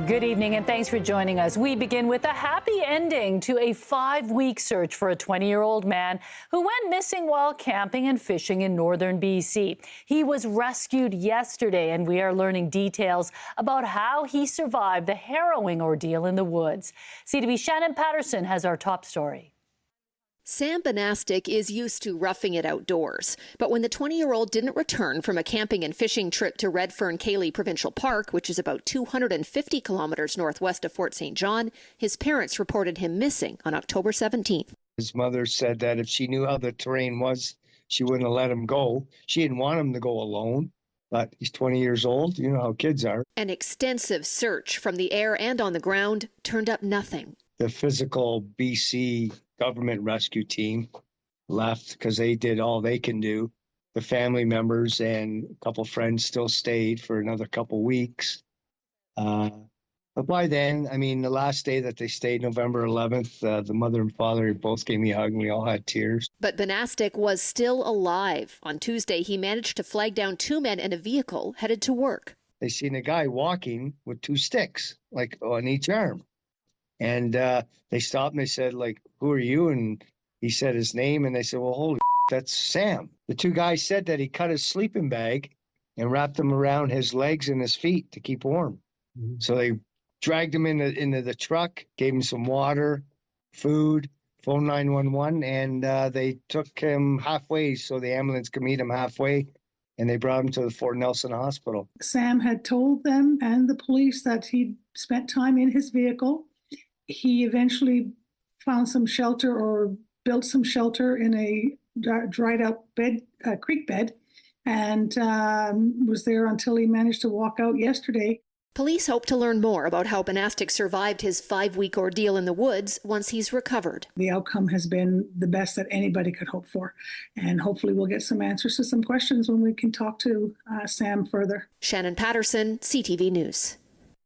Good evening and thanks for joining us. We begin with a happy ending to a 5-week search for a 20-year-old man who went missing while camping and fishing in northern BC. He was rescued yesterday and we are learning details about how he survived the harrowing ordeal in the woods. CTV's Shannon Patterson has our top story. Sam Bonastic is used to roughing it outdoors, but when the 20-year-old didn't return from a camping and fishing trip to Redfern-Cayley Provincial Park, which is about 250 kilometers northwest of Fort St. John, his parents reported him missing on October 17th. His mother said that if she knew how the terrain was, she wouldn't have let him go. She didn't want him to go alone, but he's 20 years old. You know how kids are. An extensive search from the air and on the ground turned up nothing. The physical BC government rescue team left because they did all they can do. The family members and a couple friends still stayed for another couple weeks. But by then, I mean, the last day that they stayed, November 11th, the mother and father both gave me a hug and we all had tears. But Bonastic was still alive. On Tuesday, he managed to flag down 2 men in a vehicle headed to work. They seen a guy walking with 2 sticks, like on each arm. And they stopped and they said, like, who are you? And he said his name. And they said, well, holy that's Sam. The 2 guys said that he cut his sleeping bag and wrapped them around his legs and his feet to keep warm. Mm-hmm. So they dragged him into the truck, gave him some water, food, phoned 911, and they took him halfway so the ambulance could meet him halfway. And they brought him to the Fort Nelson Hospital. Sam had told them and the police that he'd spent time in his vehicle. He eventually found some shelter or built some shelter in a dried up creek bed and was there until he managed to walk out yesterday. Police hope to learn more about how Bonastic survived his 5-week ordeal in the woods once he's recovered. The outcome has been the best that anybody could hope for. And hopefully we'll get some answers to some questions when we can talk to Sam further. Shannon Patterson, CTV News.